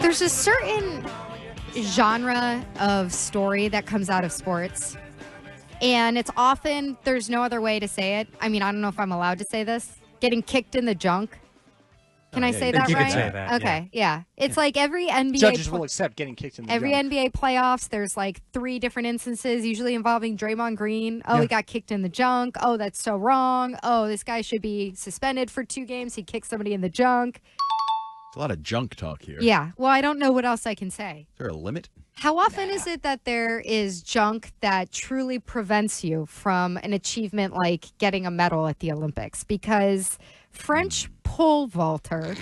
There's a certain genre of story that comes out of sports, and it's often, there's no other way to say it. I mean, I don't know if I'm allowed to say this. Getting kicked in the junk. Can I say that you right? can say that, okay, yeah. It's like every NBA Judges will accept getting kicked in the every junk. NBA playoffs, there's like 3 different instances, usually involving Draymond Green. Oh, he got kicked in the junk. Oh, that's so wrong. Oh, this guy should be suspended for 2 games. He kicked somebody in the junk. There's a lot of junk talk here. Yeah. Well, I don't know what else I can say. Is there a limit? How often is it that there is junk that truly prevents you from an achievement like getting a medal at the Olympics? Because French pole vaulter,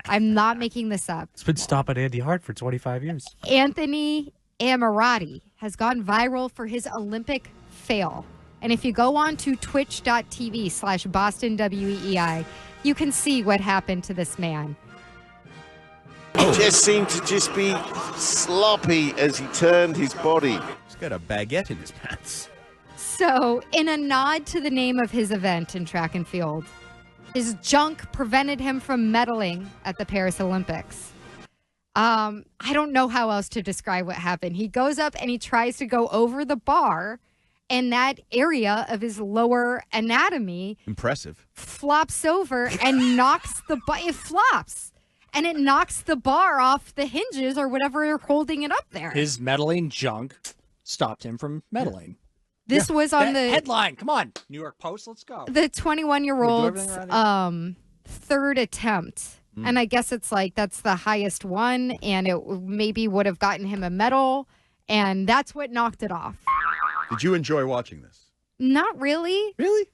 I'm not making this up, It's been stopping Andy Hart for 25 years. Anthony Ammirati has gone viral for his Olympic fail. And if you go on to twitch.tv/BostonWEEI, you can see what happened to this man. He just seemed to just be sloppy as he turned his body. He's got a baguette in his pants. So, in a nod to the name of his event in track and field, his junk prevented him from medaling at the Paris Olympics. I don't know how else to describe what happened. He goes up and he tries to go over the bar, and that area of his lower anatomy Impressive. flops over and knocks the bar. It flops. And it knocks the bar off the hinges or whatever are holding it up there. His meddling junk stopped him from meddling. This was on the headline. Come on, New York Post. Let's go. The 21-year-old's third attempt. And I guess it's like that's the highest one, and it maybe would have gotten him a medal, and that's what knocked it off. Did you enjoy watching this? Not really. Really?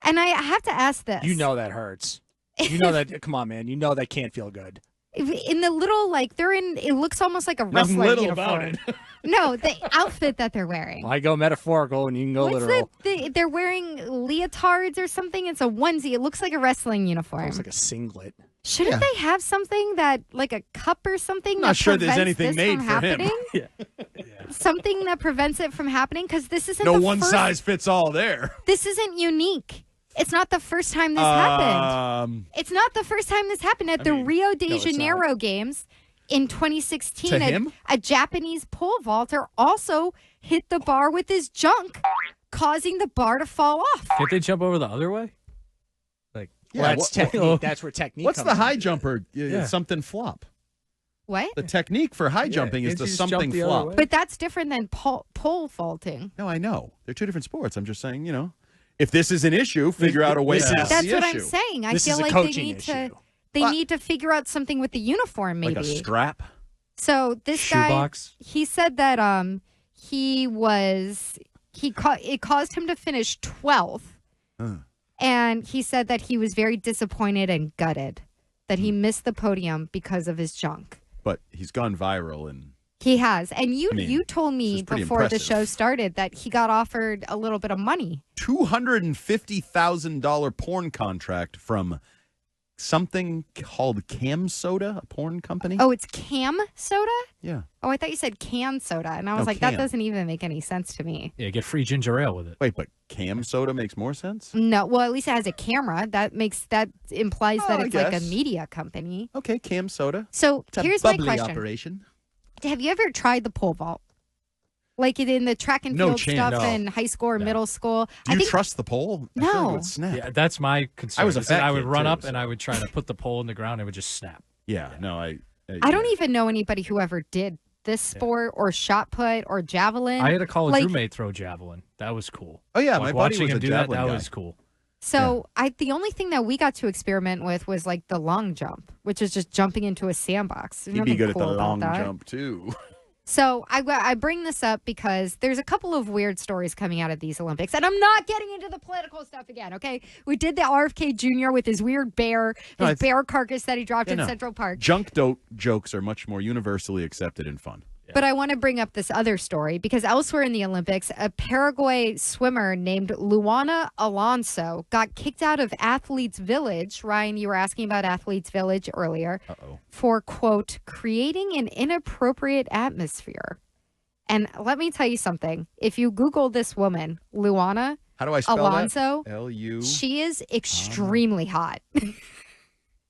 And I have to ask this. You know that hurts. You know that. Come on, man. You know that can't feel good. In the little, like, they're in, it looks almost like a wrestler little uniform. about it. No, the outfit that they're wearing. Well, I go metaphorical and you can go What's literal. they're wearing leotards or something. It's a onesie. It looks like a wrestling uniform. Looks like a singlet. Shouldn't they have something that, like a cup or something? Not that sure there's prevents anything this made from for him. happening? Something that prevents it from happening? Because this isn't No the one first, size fits all there. This isn't unique. It's not the first time this happened. It's not the first time this happened at the Rio de Janeiro Games in 2016. To him? A Japanese pole vaulter also hit the bar with his junk, causing the bar to fall off. Can't they jump over the other way? Like, Well, that's technique. That's where technique What's comes the high in. jumper? Something flop. What? The technique for high jumping is can't the you just something jump the other flop. way? But that's different than pole vaulting. No, I know. They're 2 different sports. I'm just saying, if this is an issue, figure out a way to fix That's the what issue. I'm saying. I This feel is a like they coaching need to issue. need to figure out something with the uniform, maybe. Like a strap? So this guy, Shoebox? he said that it caused him to finish 12th, and he said that he was very disappointed and gutted that he missed the podium because of his junk. But he's gone viral and He has, and you told this me is pretty before the impressive. show started that he got offered a little bit of money. $250,000 porn contract from something called Cam Soda, a porn company. Oh, it's Cam Soda? Yeah. Oh, I thought you said Can Soda, and I was No, like, that Cam. doesn't even make any sense to me. Yeah, get free ginger ale with it. Wait, but Cam Soda makes more sense? No, well, at least it has a camera. That implies that I it's like a guess. media company. Okay, Cam Soda. So It's a here's my bubbly question: operation. have you ever tried the pole vault? Like in the track and No field chance. stuff No. in high school or middle school? Do you trust the pole? I feel like it No. would snap. Yeah, that's my concern. I was a is that fat I would kid, run too, up so- and I would try to put the pole in the ground and it would just snap. Yeah, no, I don't even know anybody who ever did this sport or shot put or javelin. I had a college Like, roommate throw javelin. That was cool. Oh, yeah, Like, my buddy watching was him a do that, javelin that guy. was cool. So the only thing that we got to experiment with was like the long jump, which is just jumping into a sandbox. There's He'd be nothing good cool at the about long that. jump, too. So I bring this up because there's a couple of weird stories coming out of these Olympics, and I'm not getting into the political stuff again, okay? We did the RFK Jr. with his weird bear, his bear carcass that he dropped in Central Park. Junk jokes are much more universally accepted and fun. But I want to bring up this other story because elsewhere in the Olympics, a Paraguay swimmer named Luana Alonso got kicked out of Athletes Village. Ryan, you were asking about Athletes Village earlier. For, quote, creating an inappropriate atmosphere. And let me tell you something. If you Google this woman, Luana How do I spell Alonso, that? L-U. she is extremely hot.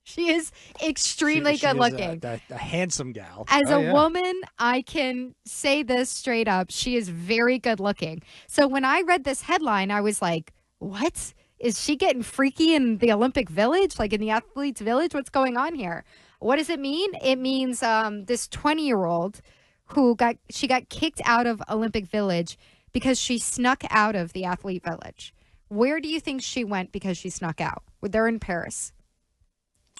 She is extremely She is good looking. a handsome gal. As Oh, a yeah. woman, I can say this straight up. She is very good looking. So when I read this headline, I was like, what? Is she getting freaky in the Olympic Village? Like in the athletes' village? What's going on here? What does it mean? It means this 20-year-old who got kicked out of Olympic Village because she snuck out of the athlete village. Where do you think she went because she snuck out? They're in Paris.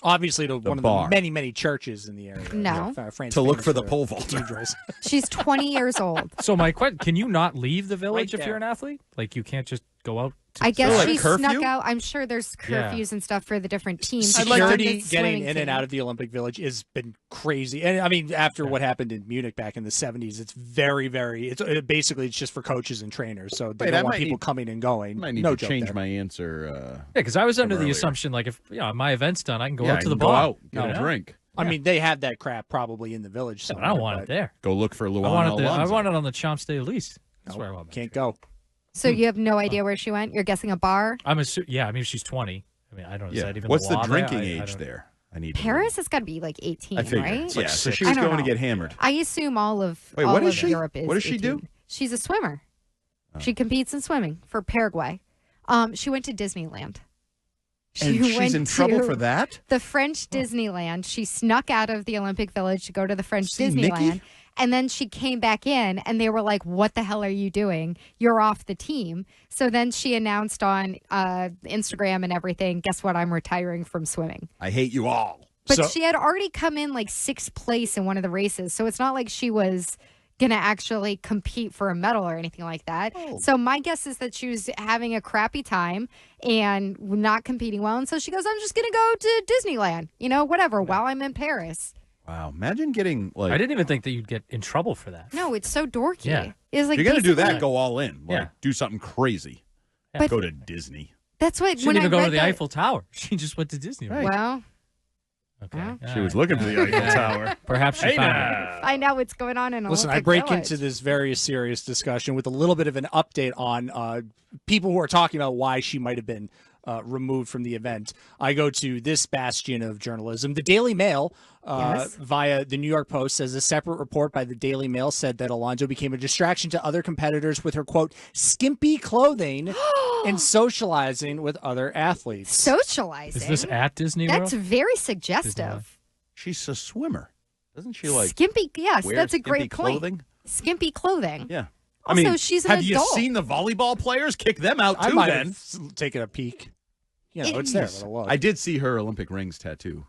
Obviously, to one bar. of the many churches in the area. No. France To look famous for the pole vaulter. cathedrals. She's 20 years old. So my question: can you not leave the village Right if you're there. an athlete? Like you can't just go out. I guess like she curfew? snuck out. I'm sure there's Yeah. curfews and stuff for the different teams. She's on Security the getting swimming in and team. out of the Olympic Village has been crazy. And I mean, after what happened in Munich back in the 70s, it's very, very. Basically it's just for coaches and trainers. So they Wait, don't I want might people need- coming and going. I might need no to joke change there. my answer. Yeah, because I was under the earlier. assumption like if my event's done, I can go yeah, out to I the can bar. go out, get you a know? drink, I mean, they have that crap probably in the village. Yeah, but Somewhere, I don't want it there. go look for I Luana want it. I Alonso. want it on the Champs de Elise. That's Nope, where I want. my can't drink. go. So you have no idea where she went? You're guessing a bar? I'm yeah. I mean, she's 20. I mean, I don't know. Is Yeah. that even What's the law drinking there? I age don't- there? I need to Paris has got to be like 18, I figured. right? Yeah, so she I was don't going to know. get hammered. I assume all of Wait, all what is of she? Europe is What does she 18. do? She's a swimmer. Oh. She competes in swimming for Paraguay. She went to Disneyland. And she's went in trouble to for that? the French Disneyland. She snuck out of the Olympic Village to go to the French See, Disneyland. Nikki? And then she came back in and they were like, what the hell are you doing? You're off the team. So then she announced on Instagram and everything, guess what? I'm retiring from swimming. I hate you all. But So- she had already come in like 6th place in one of the races. So it's not like she was going to actually compete for a medal or anything like that. Oh. So my guess is that she was having a crappy time and not competing well. And so she goes, I'm just going to go to Disneyland, whatever, while I'm in Paris. Wow, imagine getting like. I didn't even think that you'd get in trouble for that. No, it's so dorky. Yeah. It's like If you're gonna do basically- that, go all in. Like, Yeah. do something crazy. But- Go to Disney. That's what, She when didn't even I go to read the that- Eiffel Tower. She just went to Disney. Right. Well, Okay. Well. She was looking for the Eiffel Tower. Perhaps she found it. find out what's going on in Listen, I Olympic break Village. into this very serious discussion with a little bit of an update on people who are talking about why she might have been removed from the event. I go to this bastion of journalism. The Daily Mail, Yes. via the New York Post, says a separate report by the Daily Mail said that Alonso became a distraction to other competitors with her, quote, skimpy clothing and socializing with other athletes. Socializing. Is this at Disney That's World? very Disneyland. suggestive. She's a swimmer. Doesn't she like Skimpy, yes, wear that's a skimpy great point. clothing? Skimpy clothing. Yeah. Also, I mean, she's an have adult. you seen the volleyball players? Kick them out I too. might Then have taken a peek. It's there. But look. I did see her Olympic rings tattoo.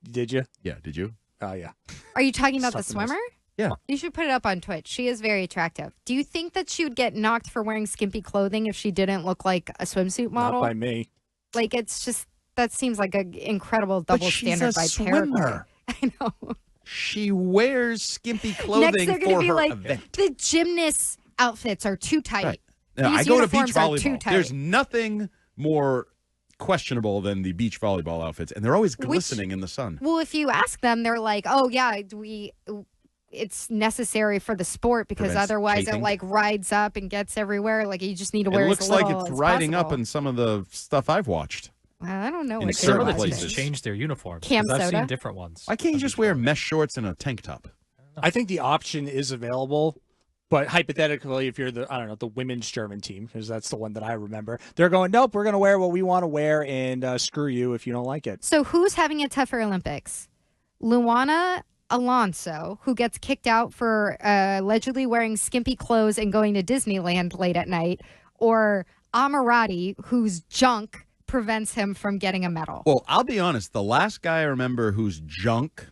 Did you? Yeah, did you? Oh, yeah. Are you talking about the Something else. swimmer? Yeah. You should put it up on Twitch. She is very attractive. Do you think that she would get knocked for wearing skimpy clothing if she didn't look like a swimsuit model? Not by me. Like, it's just, that seems like an incredible double But she's standard a by Paraguay. swimmer. I know. She wears skimpy Next, clothing they're going for to be her like, event. the gymnast outfits are too tight. Right. Now, These I go to beach uniforms are too volleyball. tight. There's nothing more questionable than the beach volleyball outfits, and they're always glistening in the sun. Well, if you ask them, they're like, "Oh yeah, it's necessary for the sport because Prevents otherwise chafing. it like rides up and gets everywhere. Like you just need to It wear looks as like little it's as riding up possible." in some of the stuff I've watched. Well, I don't know. in what certain you're Remember that watching. teams places. changed their uniforms. Cam 'Cause I've soda? seen different ones. Why can't you on just beach wear volleyball. mesh shorts and a tank top? I think the option is available, but hypothetically, if you're the women's German team, because that's the one that I remember, they're going, nope, we're going to wear what we want to wear, and screw you if you don't like it. So who's having a tougher Olympics? Luana Alonso, who gets kicked out for allegedly wearing skimpy clothes and going to Disneyland late at night, or Ammirati, whose junk prevents him from getting a medal? Well, I'll be honest. The last guy I remember whose junk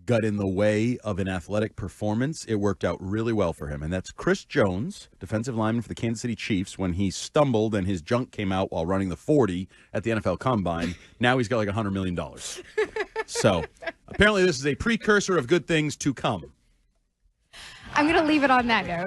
got in the way of an athletic performance, it worked out really well for him. And that's Chris Jones, defensive lineman for the Kansas City Chiefs, when he stumbled and his junk came out while running the 40 at the NFL Combine. Now he's got like $100 million. So apparently this is a precursor of good things to come. I'm going to leave it on that note.